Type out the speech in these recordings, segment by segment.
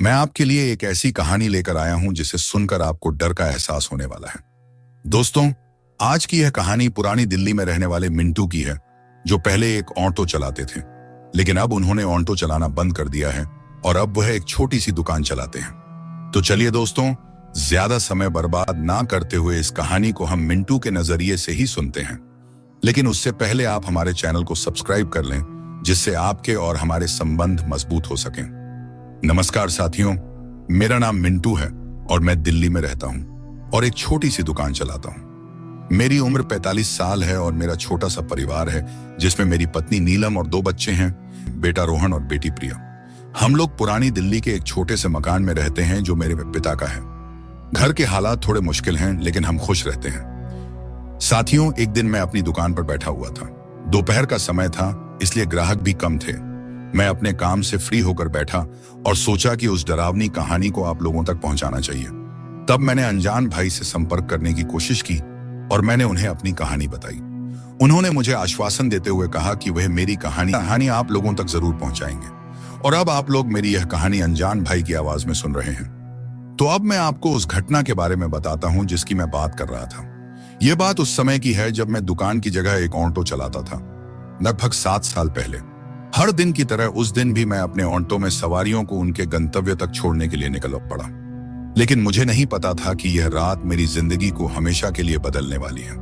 मैं आपके लिए एक ऐसी कहानी लेकर आया हूं जिसे सुनकर आपको डर का एहसास होने वाला है। दोस्तों, आज की यह कहानी पुरानी दिल्ली में रहने वाले मिंटू की है, जो पहले एक ऑटो चलाते थे, लेकिन अब उन्होंने ऑटो चलाना बंद कर दिया है और अब वह एक छोटी सी दुकान चलाते हैं। तो चलिए दोस्तों, ज्यादा समय बर्बाद ना करते हुए इस कहानी को हम मिंटू के नजरिए से ही सुनते हैं। लेकिन उससे पहले आप हमारे चैनल को सब्सक्राइब कर लें, जिससे आपके और हमारे संबंध मजबूत हो सकें। नमस्कार साथियों, मेरा नाम मिंटू है और मैं दिल्ली में रहता हूं और एक छोटी सी दुकान चलाता हूं। मेरी उम्र 45 साल है और मेरा छोटा सा परिवार है, जिसमें मेरी पत्नी नीलम और 2 बच्चे हैं, बेटा रोहन और बेटी प्रिया। हम लोग पुरानी दिल्ली के एक छोटे से मकान में रहते हैं जो मेरे पिता का है। घर के हालात थोड़े मुश्किल हैं, लेकिन हम खुश रहते हैं। साथियों, एक दिन मैं अपनी दुकान पर बैठा हुआ था। दोपहर का समय था, इसलिए ग्राहक भी कम थे। मैं अपने काम से फ्री होकर बैठा और सोचा कि उस डरावनी कहानी को आप लोगों तक पहुंचाना चाहिए। तब मैंने अनजान भाई से संपर्क करने की कोशिश की और मैंने उन्हें अपनी कहानी बताई। उन्होंने मुझे आश्वासन देते हुए कहा कि वह मेरी कहानी आप लोगों तक जरूर पहुंचाएंगे। और अब आप लोग मेरी यह कहानी अनजान भाई की आवाज में सुन रहे हैं। तो अब मैं आपको उस घटना के बारे में बताता हूं जिसकी मैं बात कर रहा था। यह बात उस समय की है जब मैं दुकान की जगह एक ऑटो चलाता था, लगभग 7 साल पहले। हर दिन की तरह उस दिन भी मैं अपने ऑटो में सवारियों को उनके गंतव्य तक छोड़ने के लिए निकल पड़ा। लेकिन मुझे नहीं पता था कि यह रात मेरी जिंदगी को हमेशा के लिए बदलने वाली है।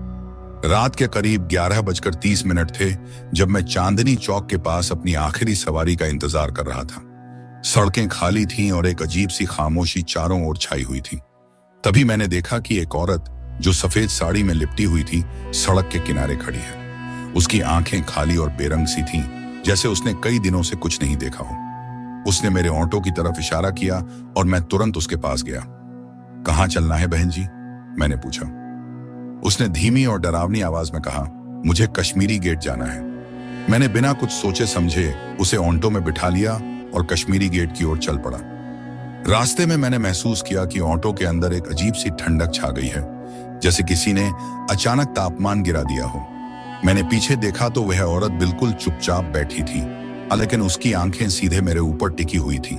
रात के करीब 11:30 थे जब मैं चांदनी चौक के पास अपनी आखिरी सवारी का इंतजार कर रहा था। सड़कें खाली थीं और एक अजीब सी खामोशी चारों ओर छाई हुई थी। तभी मैंने देखा कि एक औरत जो सफेद साड़ी में लिपटी हुई थी, सड़क के किनारे खड़ी है। उसकी आंखें खाली और बेरंग सी थीं, जैसे उसने कई दिनों से कुछ नहीं देखा हो। उसने मेरे ऑटो की तरफ इशारा किया और मैं तुरंत उसके पास गया। कहाँ चलना है बहन जी? मैंने पूछा। उसने धीमी और डरावनी आवाज में कहा, मुझे कश्मीरी गेट जाना है। मैंने बिना कुछ सोचे समझे उसे ऑटो में बिठा लिया और कश्मीरी गेट की ओर चल पड़ा। रास्ते में मैंने महसूस किया कि ऑटो के अंदर एक अजीब सी ठंडक छा गई है, जैसे किसी ने अचानक तापमान गिरा दिया हो। मैंने पीछे देखा तो वह औरत बिल्कुल चुपचाप बैठी थी, लेकिन उसकी आंखें सीधे मेरे ऊपर टिकी हुई थी।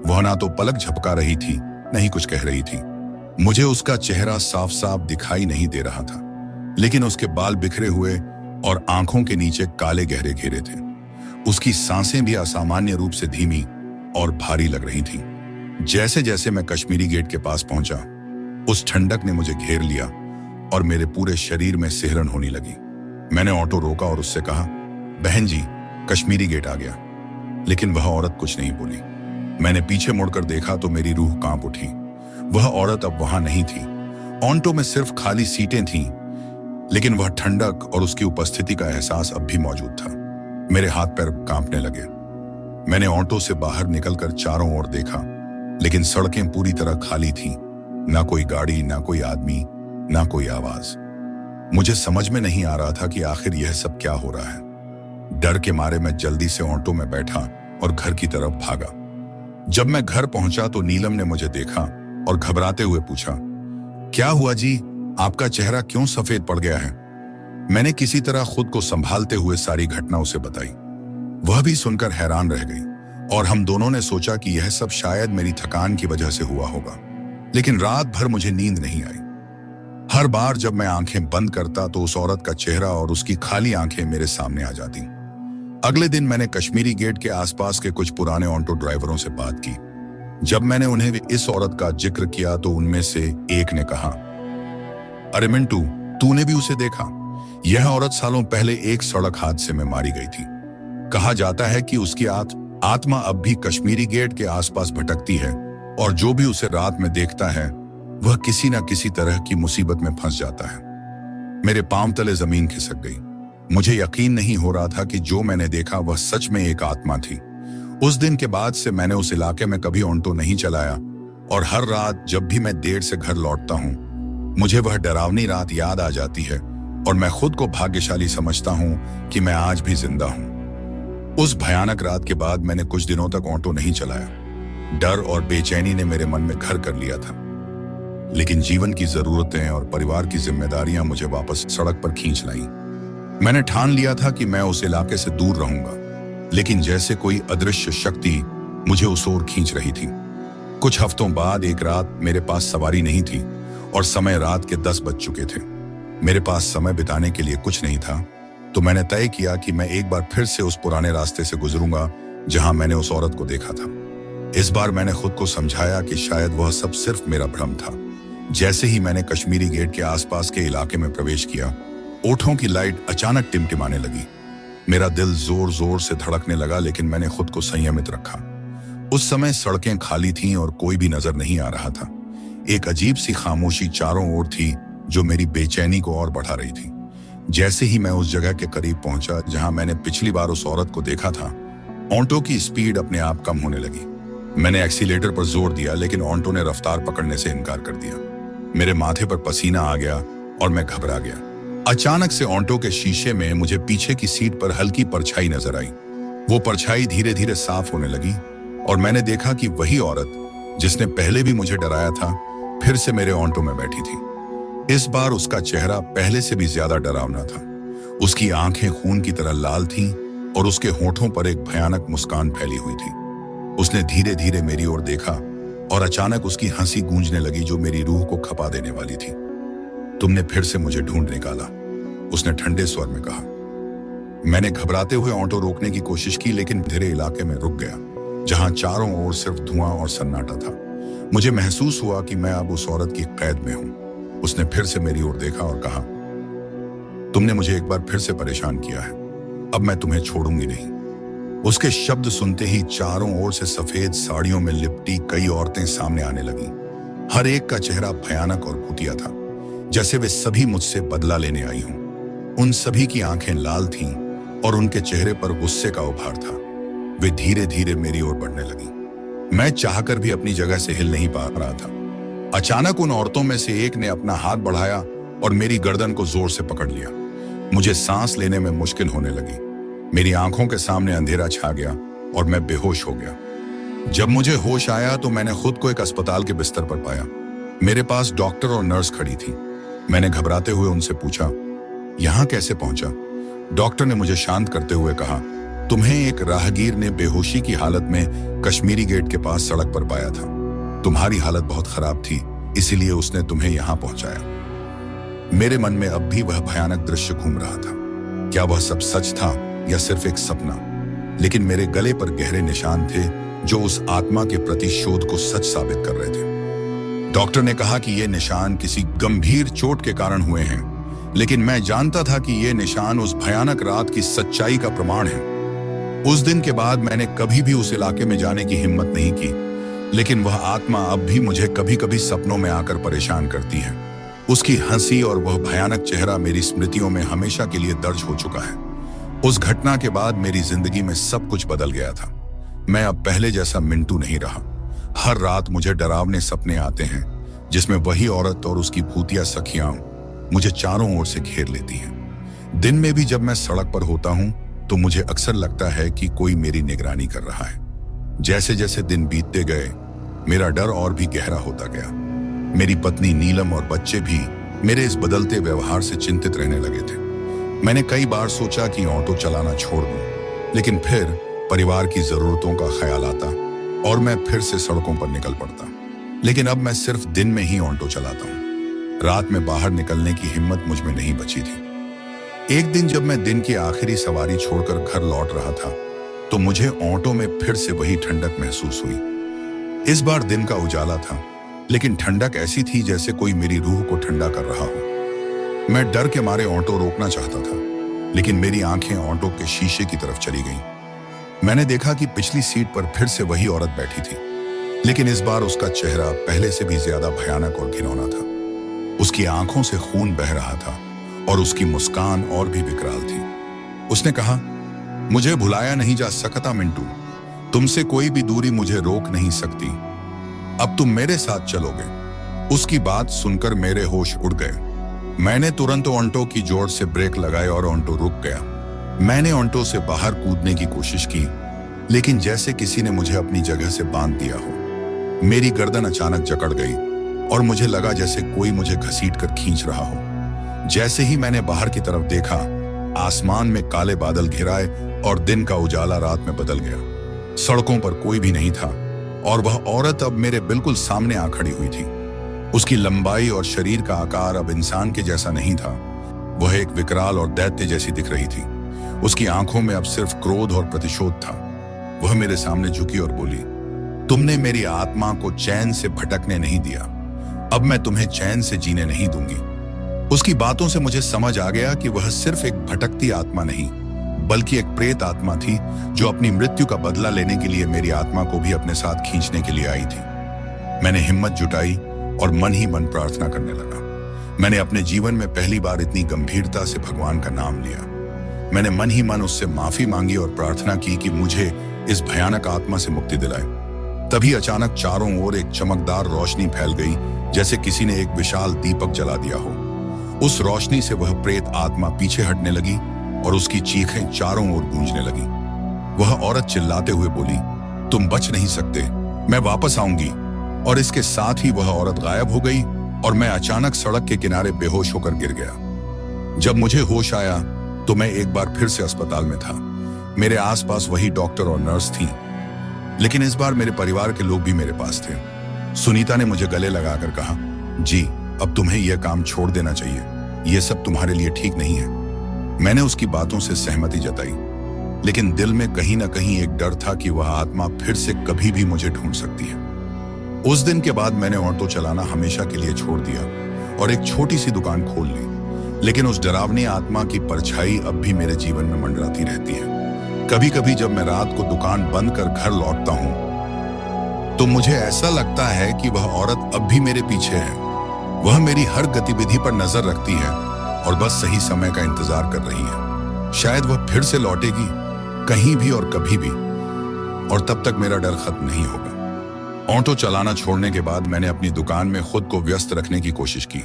वह ना तो पलक झपका रही थी, न ही कुछ कह रही थी। मुझे उसका चेहरा साफ साफ दिखाई नहीं दे रहा था, लेकिन उसके बाल बिखरे हुए और आंखों के नीचे काले गहरे घेरे थे। उसकी सांसें भी असामान्य रूप से धीमी और भारी लग रही थी। जैसे जैसे मैं कश्मीरी गेट के पास पहुंचा, उस ठंडक ने मुझे घेर लिया और मेरे पूरे शरीर में सिहरन होने लगी। मैंने ऑटो रोका और उससे कहा, बहन जी, कश्मीरी गेट आ गया। लेकिन वह औरत कुछ नहीं बोली। मैंने पीछे मुड़कर देखा तो मेरी रूह कांप उठी। वह औरत अब वहां नहीं थी। ऑटो में सिर्फ खाली सीटें थीं, लेकिन वह ठंडक और उसकी उपस्थिति का एहसास अब भी मौजूद था। मेरे हाथ पैर कांपने लगे। मैंने ऑटो से बाहर निकलकर चारों ओर देखा, लेकिन सड़कें पूरी तरह खाली थीं। ना कोई गाड़ी, ना कोई आदमी, ना कोई आवाज। मुझे समझ में नहीं आ रहा था कि आखिर यह सब क्या हो रहा है। डर के मारे मैं जल्दी से ऑटो में बैठा और घर की तरफ भागा। जब मैं घर पहुंचा तो नीलम ने मुझे देखा और घबराते हुए पूछा, क्या हुआ जी? आपका चेहरा क्यों सफेद पड़ गया है? मैंने किसी तरह खुद को संभालते हुए सारी घटना उसे बताई। वह भी सुनकर हैरान रह गई और हम दोनों ने सोचा कि यह सब शायद मेरी थकान की वजह से हुआ होगा। लेकिन रात भर मुझे नींद नहीं आई। हर बार जब मैं आंखें बंद करता तो उस औरत का चेहरा और उसकी खाली आंखें मेरे सामने आ जाती। अगले दिन मैंने कश्मीरी गेट के आसपास के कुछ पुराने ऑटो ड्राइवरों से बात की। जब मैंने उन्हें इस औरत का जिक्र किया तो उनमें से एक ने कहा, अरे मिंटू, तूने भी उसे देखा? यह औरत सालों पहले एक सड़क हादसे में मारी गई थी। कहा जाता है कि उसकी आत्मा अब भी कश्मीरी गेट के आसपास भटकती है और जो भी उसे रात में देखता है वह किसी न किसी तरह की मुसीबत में फंस जाता है। मेरे पांव तले जमीन खिसक गई। मुझे यकीन नहीं हो रहा था कि जो मैंने देखा वह सच में एक आत्मा थी। उस दिन के बाद से मैंने उस इलाके में कभी ऑटो नहीं चलाया और हर रात जब भी मैं देर से घर लौटता हूँ, मुझे वह डरावनी रात याद आ जाती है और मैं खुद को भाग्यशाली समझता हूँ कि मैं आज भी जिंदा हूँ। उस भयानक रात के बाद मैंने कुछ दिनों तक ऑटो नहीं चलाया। डर और बेचैनी ने मेरे मन में घर कर लिया था। लेकिन जीवन की जरूरतें और परिवार की जिम्मेदारियां मुझे वापस सड़क पर खींच लाई। मैंने ठान लिया था कि मैं उस इलाके से दूर रहूंगा, लेकिन जैसे कोई अदृश्य शक्ति मुझे उस ओर खींच रही थी। कुछ हफ्तों बाद एक रात मेरे पास सवारी नहीं थी और समय रात के 10 बज चुके थे। मेरे पास समय बिताने के लिए कुछ नहीं था, तो मैंने तय किया कि मैं एक बार फिर से उस पुराने रास्ते से गुजरूंगा जहां मैंने उस औरत को देखा था। इस बार मैंने खुद को समझाया कि शायद वह सब सिर्फ मेरा भ्रम था। जैसे ही मैंने कश्मीरी गेट के आसपास के इलाके में प्रवेश किया, ओठों की लाइट अचानक टिमटिमाने लगी। मेरा दिल जोर जोर से धड़कने लगा, लेकिन मैंने खुद को संयमित रखा। उस समय सड़कें खाली थीं और कोई भी नजर नहीं आ रहा था। एक अजीब सी खामोशी चारों ओर थी जो मेरी बेचैनी को और बढ़ा रही थी। जैसे ही मैं उस जगह के करीब पहुंचा जहां मैंने पिछली बार उस औरत को देखा था, ऑन्टो की स्पीड अपने आप कम होने लगी। मैंने एक्सीलेटर पर जोर दिया, लेकिन ऑन्टो ने रफ्तार पकड़ने से इनकार कर दिया। मेरे माथे पर पसीना आ गया और मैं घबरा गया। अचानक से ऑन्टो के शीशे में मुझे पीछे की सीट पर हल्की परछाई नजर आई। वो परछाई धीरे धीरे साफ होने लगी और मैंने देखा कि वही औरत जिसने पहले भी मुझे डराया था, फिर से मेरे ऑन्टो में बैठी थी। इस बार उसका चेहरा पहले से भी ज्यादा डरावना था। उसकी आंखें खून की तरह लाल थीं और उसके होठों पर एक भयानक मुस्कान फैली हुई थी। उसने धीरे धीरे मेरी ओर देखा और अचानक उसकी हंसी गूंजने लगी जो मेरी रूह को खपा देने वाली थी। तुमने फिर से मुझे ढूंढ निकाला, उसने ठंडे स्वर में कहा। मैंने घबराते हुए ऑटो रोकने की कोशिश की, लेकिन अंधेरे इलाके में रुक गया जहां चारों ओर सिर्फ धुआं और सन्नाटा था। मुझे महसूस हुआ कि मैं अब उस औरत की कैद में हूं। उसने फिर से मेरी ओर देखा और कहा, तुमने मुझे एक बार फिर से परेशान किया है, अब मैं तुम्हें छोड़ूंगी नहीं। उसके शब्द सुनते ही चारों ओर से सफेद साड़ियों में लिपटी कई औरतें सामने आने लगीं। हर एक का चेहरा भयानक और भूतिया था, जैसे वे सभी मुझसे बदला लेने आई हों। उन सभी की आंखें लाल थीं और उनके चेहरे पर गुस्से का उभार था। वे धीरे धीरे मेरी ओर बढ़ने लगी। मैं चाहकर भी अपनी जगह से हिल नहीं पा रहा था। अचानक उन औरतों में से एक ने अपना हाथ बढ़ाया और मेरी गर्दन को जोर से पकड़ लिया। मुझे सांस लेने में मुश्किल होने लगी। मेरी आंखों के सामने अंधेरा छा गया और मैं बेहोश हो गया। जब मुझे होश आया तो मैंने खुद को एक अस्पताल के बिस्तर पर पाया। मेरे पास डॉक्टर और नर्स खड़ी थी। मैंने घबराते हुए उनसे पूछा, यहां कैसे पहुंचा? डॉक्टर ने मुझे शांत करते हुए कहा, तुम्हें एक राहगीर ने बेहोशी की हालत में कश्मीरी गेट के पास सड़क पर पाया था। तुम्हारी हालत बहुत खराब थी, इसीलिए उसने तुम्हें यहां पहुंचाया। मेरे मन में अब भी वह भयानक दृश्य घूम रहा था। क्या वह सब सच था या सिर्फ एक सपना? लेकिन मेरे गले पर गहरे निशान थे जो उस आत्मा के प्रतिशोध को सच साबित कर रहे थे। डॉक्टर ने कहा कि ये निशान किसी गंभीर चोट के कारण हुए हैं, लेकिन मैं जानता था कि ये निशान उस भयानक रात की सच्चाई का प्रमाण है। उस दिन के बाद मैंने कभी भी उस इलाके में जाने की हिम्मत नहीं की, लेकिन वह आत्मा अब भी मुझे कभी कभी सपनों में आकर परेशान करती है। उसकी हंसी और वह भयानक चेहरा मेरी स्मृतियों में हमेशा के लिए दर्ज हो चुका है। उस घटना के बाद मेरी जिंदगी में सब कुछ बदल गया था। मैं अब पहले जैसा मिंटू नहीं रहा। हर रात मुझे डरावने सपने आते हैं जिसमें वही औरत और उसकी भूतिया सखियां मुझे चारों ओर से घेर लेती हैं। दिन में भी जब मैं सड़क पर होता हूं तो मुझे अक्सर लगता है कि कोई मेरी निगरानी कर रहा है। जैसे जैसे दिन बीतते गए, मेरा डर और भी गहरा होता गया। मेरी पत्नी नीलम और बच्चे भी मेरे इस बदलते व्यवहार से चिंतित रहने लगे थे। मैंने कई बार सोचा कि ऑटो चलाना छोड़ दूं, लेकिन फिर परिवार की जरूरतों का ख्याल आता और मैं फिर से सड़कों पर निकल पड़ता। लेकिन अब मैं सिर्फ दिन में ही ऑटो चलाता हूँ। रात में बाहर निकलने की हिम्मत मुझ में नहीं बची थी। एक दिन जब मैं दिन की आखिरी सवारी छोड़कर घर लौट रहा था तो मुझे ऑटो में फिर से वही ठंडक महसूस हुई। इस बार दिन का उजाला था, लेकिन ठंडक ऐसी थी जैसे कोई मेरी रूह को ठंडा कर रहा हो। मैं डर के मारे ऑटो रोकना चाहता था, लेकिन मेरी आंखें ऑटो के शीशे की तरफ चली गईं। मैंने देखा कि पिछली सीट पर फिर से वही औरत बैठी थी, लेकिन इस बार उसका चेहरा पहले से भी ज्यादा भयानक और घिनौना था। उसकी आंखों से खून बह रहा था और उसकी मुस्कान और भी विकराल थी। उसने कहा, मुझे भुलाया नहीं जा सकता मिंटू, तुमसे कोई भी दूरी मुझे रोक नहीं सकती। अब तुम मेरे साथ चलोगे। उसकी बात सुनकर मेरे होश उड़ गए। मैंने तुरंत ऑन्टो की जोर से ब्रेक लगाए और ऑन्टो रुक गया। मैंने ऑन्टो से बाहर कूदने की कोशिश की, लेकिन जैसे किसी ने मुझे अपनी जगह से बांध दिया हो। मेरी गर्दन अचानक जकड़ गई और मुझे लगा जैसे कोई मुझे घसीटकर खींच रहा हो। जैसे ही मैंने बाहर की तरफ देखा, आसमान में काले बादल घिराए और दिन का उजाला रात में बदल गया। सड़कों पर कोई भी नहीं था और वह औरत अब मेरे बिल्कुल सामने आ खड़ी हुई थी। उसकी लंबाई और शरीर का आकार अब इंसान के जैसा नहीं था। वह एक विकराल और दैत्य जैसी दिख रही थी। उसकी आंखों में अब सिर्फ क्रोध और प्रतिशोध था। वह मेरे सामने झुकी और बोली, तुमने मेरी आत्मा को चैन से भटकने नहीं दिया, अब मैं तुम्हें चैन से जीने नहीं दूंगी। उसकी बातों से मुझे समझ आ गया कि वह सिर्फ एक भटकती आत्मा नहीं, बल्कि एक प्रेत आत्मा थी जो अपनी मृत्यु का बदला लेने के लिए मेरी आत्मा को भी अपने साथ खींचने के लिए आई थी। मैंने हिम्मत जुटाई और मन ही मन प्रार्थना करने लगा। मैंने अपने जीवन में पहली बार इतनी गंभीरता से भगवान का नाम लिया। मैंने मन ही मन उससे माफी मांगी और प्रार्थना की कि मुझे इस भयानक आत्मा से मुक्ति दिलाए। तभी अचानक चारों ओर एक चमकदार रोशनी फैल गई, जैसे किसी ने एक विशाल दीपक जला दिया हो। उस रोशनी से वह प्रेत आत्मा पीछे हटने लगी और उसकी चीखें चारों ओर गूंजने लगी। वह औरत चिल्लाते हुए बोली, तुम बच नहीं सकते, मैं वापस आऊंगी। और इसके साथ ही वह औरत गायब हो गई और मैं अचानक सड़क के किनारे बेहोश होकर गिर गया। जब मुझे होश आया तो मैं एक बार फिर से अस्पताल में था। मेरे आसपास वही डॉक्टर और नर्स थीं, लेकिन इस बार मेरे परिवार के लोग भी मेरे पास थे। सुनीता ने मुझे गले लगाकर कहा, जी अब तुम्हें यह काम छोड़ देना चाहिए, यह सब तुम्हारे लिए ठीक नहीं है। मैंने उसकी बातों से सहमति जताई, लेकिन दिल में कहीं ना कहीं एक डर था कि वह आत्मा फिर से कभी भी मुझे ढूंढ सकती है। उस दिन के बाद मैंने ऑटो चलाना हमेशा के लिए छोड़ दिया और एक छोटी सी दुकान खोल ली। लेकिन उस डरावनी आत्मा की परछाई अब भी मेरे जीवन में मंडराती रहती है। कभी कभी जब मैं रात को दुकान बंद कर घर लौटता हूं तो मुझे ऐसा लगता है कि वह औरत अब भी मेरे पीछे है। वह मेरी हर गतिविधि पर नजर रखती है और बस सही समय का इंतजार कर रही है। शायद वह फिर से लौटेगी, कहीं भी और कभी भी, और तब तक मेरा डर खत्म नहीं होगा। ऑटो चलाना छोड़ने के बाद मैंने अपनी दुकान में खुद को व्यस्त रखने की कोशिश की।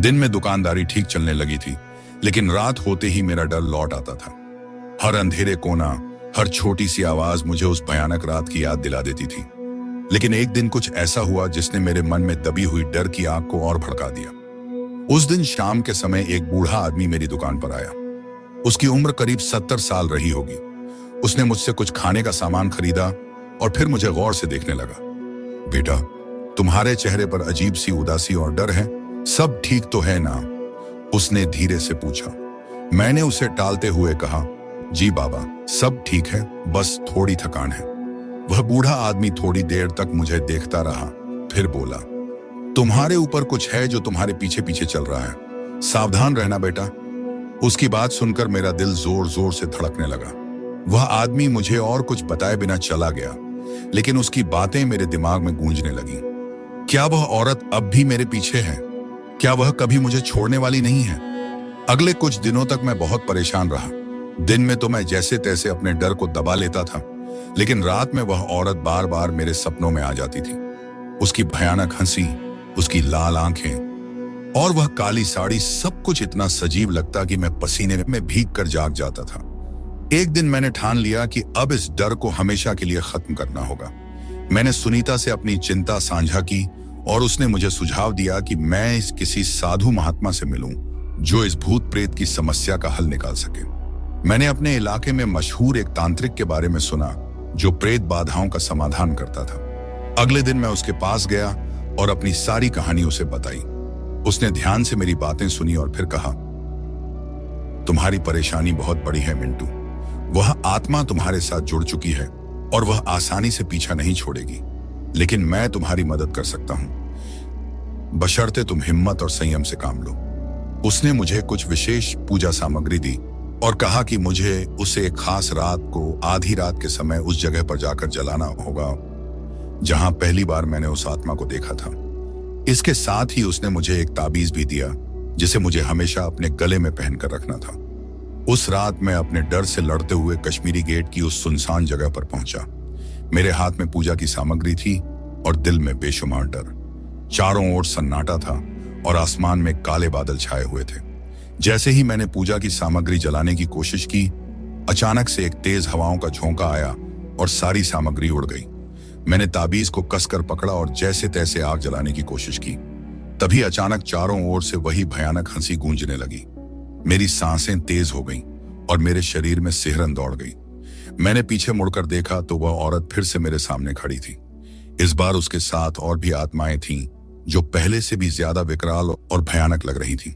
दिन में दुकानदारी ठीक चलने लगी थी, लेकिन रात होते ही मेरा डर लौट आता था। हर अंधेरे कोना, हर छोटी सी आवाज मुझे उस भयानक रात की याद दिला देती थी। लेकिन एक दिन कुछ ऐसा हुआ जिसने मेरे मन में दबी हुई डर की आग को और भड़का दिया। उस दिन शाम के समय एक बूढ़ा आदमी मेरी दुकान पर आया। उसकी उम्र करीब 70 साल रही होगी। उसने मुझसे कुछ खाने का सामान खरीदा और फिर मुझे गौर से देखने लगा। बेटा, तुम्हारे चेहरे पर अजीब सी उदासी और डर है, सब ठीक तो है ना? उसने धीरे से पूछा। मैंने उसे टालते हुए कहा, जी बाबा, सब ठीक है, बस थोड़ी थकान है। वह बूढ़ा आदमी थोड़ी देर तक मुझे देखता रहा, फिर बोला, तुम्हारे ऊपर कुछ है जो तुम्हारे पीछे पीछे चल रहा है, सावधान रहना बेटा। उसकी बात सुनकर मेरा दिल जोर जोर से धड़कने लगा। वह आदमी मुझे और कुछ बताए बिना चला गया, लेकिन उसकी बातें मेरे दिमाग में गूंजने लगी। क्या वह औरत अब भी मेरे पीछे है? क्या वह कभी मुझे छोड़ने वाली नहीं है? अगले कुछ दिनों तक मैं बहुत परेशान रहा। दिन में तो मैं जैसे तैसे अपने डर को दबा लेता था, लेकिन रात में वह औरत बार बार मेरे सपनों में आ जाती थी। उसकी भयानक हंसी, उसकी लाल आंखें और वह काली साड़ी, सब कुछ इतना सजीव लगता कि मैं पसीने में भीग कर जाग जाता था। एक दिन मैंने ठान लिया कि अब इस डर को हमेशा के लिए खत्म करना होगा। मैंने सुनीता से अपनी चिंता साझा की और उसने मुझे सुझाव दिया कि मैं इस किसी साधु महात्मा से मिलूं जो इस भूत प्रेत की समस्या का हल निकाल सके। मैंने अपने इलाके में मशहूर एक तांत्रिक के बारे में सुना जो प्रेत बाधाओं का समाधान करता था। अगले दिन मैं उसके पास गया और अपनी सारी कहानी उसे बताई। उसने ध्यान से मेरी बातें सुनी और फिर कहा, तुम्हारी परेशानी बहुत बड़ी है मिंटू। वह आत्मा तुम्हारे साथ जुड़ चुकी है और वह आसानी से पीछा नहीं छोड़ेगी, लेकिन मैं तुम्हारी मदद कर सकता हूं, बशर्ते तुम हिम्मत और संयम से काम लो। उसने मुझे कुछ विशेष पूजा सामग्री दी और कहा कि मुझे उसे एक खास रात को आधी रात के समय उस जगह पर जाकर जलाना होगा जहां पहली बार मैंने उस आत्मा को देखा था। इसके साथ ही उसने मुझे एक ताबीज भी दिया जिसे मुझे हमेशा अपने गले में पहनकर रखना था। उस रात मैं अपने डर से लड़ते हुए कश्मीरी गेट की उस सुनसान जगह पर पहुंचा। मेरे हाथ में पूजा की सामग्री थी और दिल में बेशुमार डर। चारों ओर सन्नाटा था और आसमान में काले बादल छाए हुए थे। जैसे ही मैंने पूजा की सामग्री जलाने की कोशिश की, अचानक से एक तेज हवाओं का झोंका आया और सारी सामग्री उड़ गई। मैंने ताबीज को कसकर पकड़ा और जैसे तैसे आग जलाने की कोशिश की। तभी अचानक चारों ओर से वही भयानक हंसी गूंजने लगी। मेरी सांसें तेज हो गईं और मेरे शरीर में सिहरन दौड़ गई। मैंने पीछे मुड़कर देखा तो वह औरत फिर से मेरे सामने खड़ी थी। इस बार उसके साथ और भी आत्माएं थीं जो पहले से भी ज्यादा विकराल और भयानक लग रही थीं।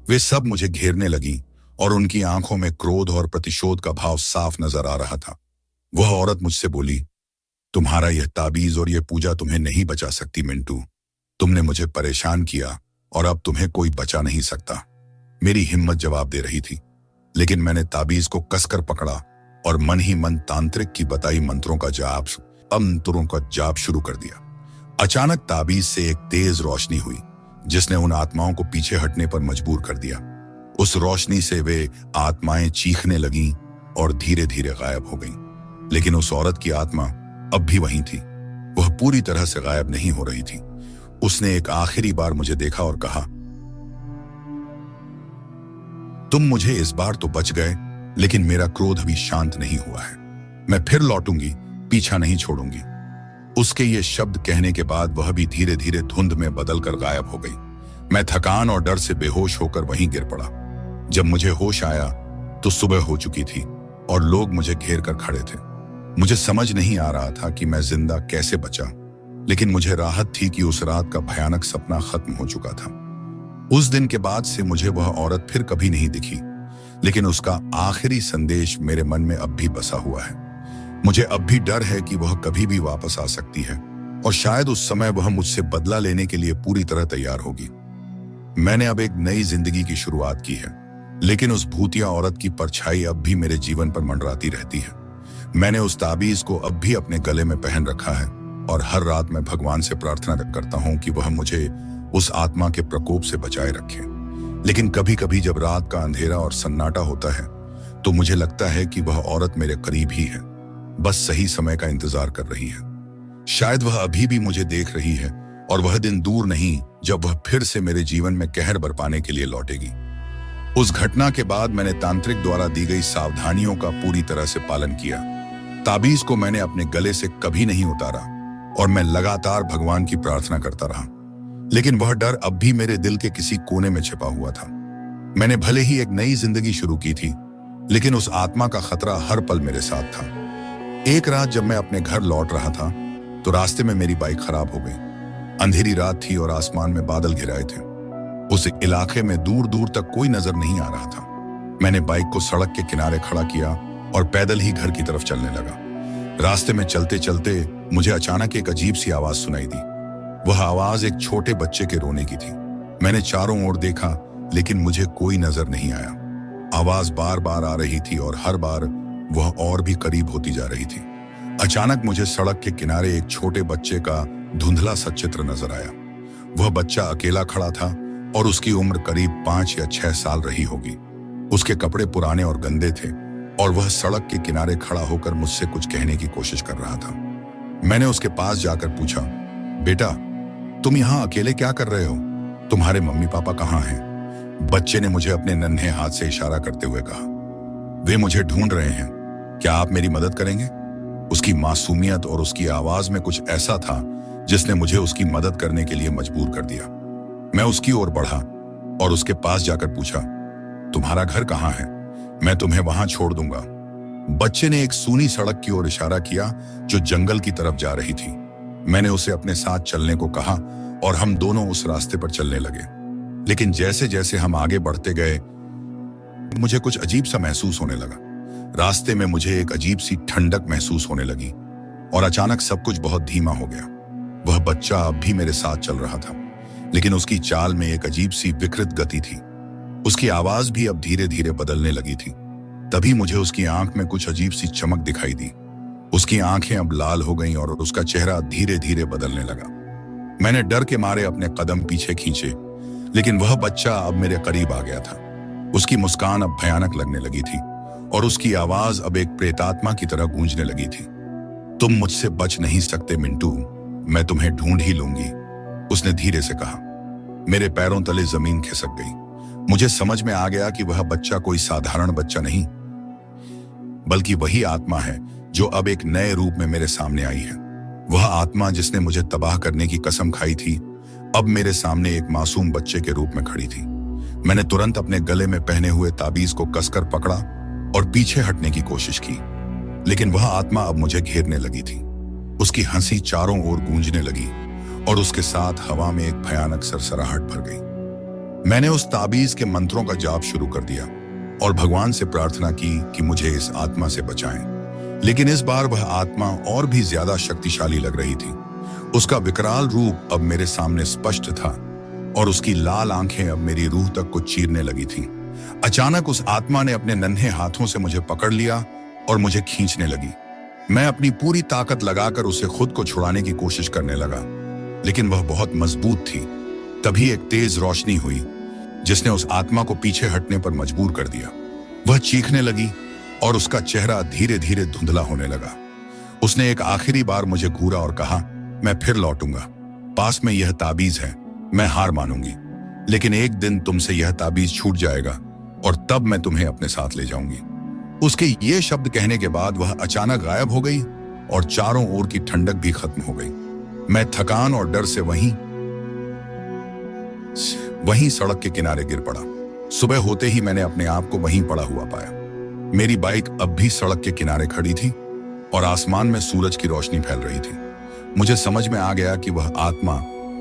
वे सब मुझे घेरने लगी और उनकी आंखों में क्रोध और प्रतिशोध का भाव साफ नजर आ रहा था। वह औरत मुझसे बोली, तुम्हारा यह ताबीज और यह पूजा तुम्हें नहीं बचा सकती मिंटू। तुमने मुझे परेशान किया और अब तुम्हें कोई बचा नहीं सकता। मेरी हिम्मत जवाब दे रही थी, लेकिन मैंने ताबीज को कसकर पकड़ा और मन ही मन तांत्रिक की बताई मंत्रों का जाप शुरू कर दिया। अचानक ताबीज से एक तेज रोशनी हुई जिसने उन आत्माओं को पीछे हटने पर मजबूर कर दिया। उस रोशनी से वे आत्माएं चीखने लगीं और धीरे धीरे गायब हो गईं। लेकिन उस औरत की आत्मा अब भी वहीं थी। वह पूरी तरह से गायब नहीं हो रही थी। उसने एक आखिरी बार मुझे देखा और कहा, तुम मुझे इस बार तो बच गए, लेकिन मेरा क्रोध अभी शांत नहीं हुआ है। मैं फिर लौटूंगी, पीछा नहीं छोड़ूंगी। उसके ये शब्द कहने के बाद वह भी धीरे धीरे धुंध में बदलकर गायब हो गई। मैं थकान और डर से बेहोश होकर वहीं गिर पड़ा। जब मुझे होश आया तो सुबह हो चुकी थी और लोग मुझे घेर कर खड़े थे। मुझे समझ नहीं आ रहा था कि मैं जिंदा कैसे बचा, लेकिन मुझे राहत थी कि उस रात का भयानक सपना खत्म हो चुका था। उस दिन के बाद से मुझे वह औरत फिर कभी नहीं दिखी, लेकिन उसका आखिरी संदेश मेरे मन में अब भी बसा हुआ है। मुझे अब भी डर है कि वह कभी भी वापस आ सकती है और शायद उस समय वह मुझसे बदला लेने के लिए पूरी तरह तैयार होगी। मैंने अब एक नई जिंदगी की शुरुआत की है, लेकिन उस भूतिया औरत की परछाई अब भी मेरे जीवन पर मंडराती रहती है। मैंने उस ताबीज को अब भी अपने गले में पहन रखा है और हर रात मैं भगवान से प्रार्थना करता हूँ कि वह मुझे उस आत्मा के प्रकोप से बचाए रखे। लेकिन कभी कभी जब रात का अंधेरा और सन्नाटा होता है तो मुझे लगता है कि वह औरत मेरे करीब ही है, बस सही समय का इंतजार कर रही है। शायद वह अभी भी मुझे देख रही है और वह दिन दूर नहीं जब वह फिर से मेरे जीवन में कहर बरपाने के लिए लौटेगी। उस घटना के बाद मैंने तांत्रिक द्वारा दी गई सावधानियों का पूरी तरह से पालन किया। ताबीज को मैंने अपने गले से कभी नहीं उतारा और मैं लगातार भगवान की प्रार्थना करता रहा। लेकिन वह डर अब भी मेरे दिल के किसी कोने में छिपा हुआ था। मैंने भले ही एक नई जिंदगी शुरू की थी, लेकिन उस आत्मा का खतरा हर पल मेरे साथ था। एक रात जब मैं अपने घर लौट रहा था तो रास्ते में मेरी बाइक खराब हो गई। अंधेरी रात थी और आसमान में बादल घिराए थे। उस इलाके में दूर दूर तक कोई नजर नहीं आ रहा था। मैंने बाइक को सड़क के किनारे खड़ा किया और पैदल ही घर की तरफ चलने लगा। रास्ते में चलते चलते मुझे अचानक एक अजीब सी आवाज सुनाई दी। वह आवाज एक छोटे बच्चे के रोने की थी। मैंने चारों ओर देखा, लेकिन मुझे कोई नजर नहीं आया। आवाज बार बार आ रही थी और हर बार वह और भी करीब होती जा रही थी। अचानक मुझे सड़क के किनारे एक छोटे बच्चे का धुंधला सा चित्र नजर आया। वह बच्चा अकेला खड़ा था और उसकी उम्र करीब 5 या 6 साल रही होगी। उसके कपड़े पुराने और गंदे थे और वह सड़क के किनारे खड़ा होकर मुझसे कुछ कहने की कोशिश कर रहा था। मैंने उसके पास जाकर पूछा, बेटा, तुम यहाँ अकेले क्या कर रहे हो? तुम्हारे मम्मी पापा कहाँ हैं? बच्चे ने मुझे अपने नन्हे हाथ से इशारा करते हुए कहा, वे मुझे ढूंढ रहे हैं, क्या आप मेरी मदद करेंगे? उसकी मासूमियत और उसकी आवाज में कुछ ऐसा था जिसने मुझे उसकी मदद करने के लिए मजबूर कर दिया। मैं उसकी ओर बढ़ा और उसके पास जाकर पूछा, तुम्हारा घर कहाँ है? मैं तुम्हें वहां छोड़ दूंगा। बच्चे ने एक सूनी सड़क की ओर इशारा किया जो जंगल की तरफ जा रही थी। मैंने उसे अपने साथ चलने को कहा और हम दोनों उस रास्ते पर चलने लगे। लेकिन जैसे जैसे हम आगे बढ़ते गए मुझे कुछ अजीब सा महसूस होने लगा। रास्ते में मुझे एक अजीब सी ठंडक महसूस होने लगी और अचानक सब कुछ बहुत धीमा हो गया। वह बच्चा अब भी मेरे साथ चल रहा था, लेकिन उसकी चाल में एक अजीब सी विकृत गति थी। उसकी आवाज भी अब धीरे धीरे बदलने लगी थी। तभी मुझे उसकी आंख में कुछ अजीब सी चमक दिखाई दी। उसकी आंखें अब लाल हो गईं और उसका चेहरा धीरे धीरे बदलने लगा। मैंने डर के मारे अपने कदम पीछे खींचे, लेकिन वह बच्चा अब मेरे करीब आ गया था। उसकी मुस्कान अब भयानक लगने लगी थी और उसकी आवाज अब एक प्रेतात्मा की तरह गूंजने लगी थी। तुम मुझसे बच नहीं सकते मिंटू, मैं तुम्हें ढूंढ ही लूंगी, उसने धीरे से कहा। मेरे पैरों तले जमीन खिसक गई। मुझे समझ में आ गया कि वह बच्चा कोई साधारण बच्चा नहीं, बल्कि वही आत्मा है जो अब एक नए रूप में मेरे सामने आई है। वह आत्मा जिसने मुझे तबाह करने की कसम खाई थी, अब मेरे सामने एक मासूम बच्चे के रूप में खड़ी थी। मैंने तुरंत अपने गले में पहने हुए ताबीज को कसकर पकड़ा और पीछे हटने की कोशिश की, लेकिन वह आत्मा अब मुझे घेरने लगी थी। उसकी हंसी चारों ओर गूंजने लगी और उसके साथ हवा में एक भयानक सरसराहट भर गई। मैंने उस ताबीज के मंत्रों का जाप शुरू कर दिया और भगवान से प्रार्थना की कि मुझे इस आत्मा से बचाएं। लेकिन इस बार वह आत्मा और भी ज्यादा शक्तिशाली लग रही थी। उसका विकराल रूप अब मेरे सामने स्पष्ट था और उसकी लाल आंखें अब मेरी रूह तक को चीरने लगी थीं। अचानक उस आत्मा ने अपने नन्हे हाथों से मुझे पकड़ लिया और मुझे खींचने लगी। मैं अपनी पूरी ताकत लगाकर उसे खुद को छुड़ाने की कोशिश करने लगा, लेकिन वह बहुत मजबूत थी। तभी एक तेज रोशनी हुई जिसने उस आत्मा को पीछे हटने पर मजबूर कर दिया। वह चीखने लगी और उसका चेहरा धीरे धीरे धुंधला होने लगा। उसने एक आखिरी बार मुझे घूरा और कहा, मैं फिर लौटूंगा। पास में यह ताबीज है, मैं हार मानूंगी, लेकिन एक दिन तुमसे यह ताबीज छूट जाएगा और तब मैं तुम्हें अपने साथ ले जाऊंगी। उसके ये शब्द कहने के बाद वह अचानक गायब हो गई और चारों ओर की ठंडक भी खत्म हो गई। मैं थकान और डर से वहीं सड़क के किनारे गिर पड़ा। सुबह होते ही मैंने अपने आप को वहीं पड़ा हुआ पाया। मेरी बाइक अब भी सड़क के किनारे खड़ी थी और आसमान में सूरज की रोशनी फैल रही थी। मुझे समझ में आ गया कि वह आत्मा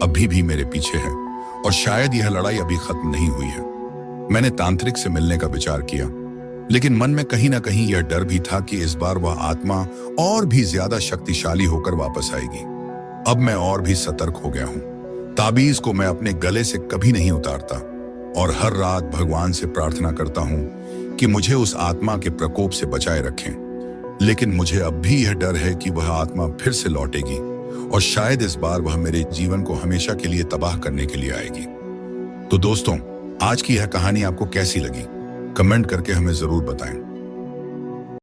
अभी भी मेरे पीछे है और शायद यह लड़ाई अभी खत्म नहीं हुई है। मैंने तांत्रिक से मिलने का विचार किया, लेकिन मन में कहीं ना कहीं यह डर भी था कि इस बार वह आत्मा और भी ज्यादा शक्तिशाली होकर वापस आएगी। अब मैं और भी सतर्क हो गया हूं। ताबीज को मैं अपने गले से कभी नहीं उतारता और हर रात भगवान से प्रार्थना करता हूं कि मुझे उस आत्मा के प्रकोप से बचाए रखें। लेकिन मुझे अब भी यह डर है कि वह आत्मा फिर से लौटेगी और शायद इस बार वह मेरे जीवन को हमेशा के लिए तबाह करने के लिए आएगी। तो दोस्तों, आज की यह कहानी आपको कैसी लगी? कमेंट करके हमें जरूर बताएं।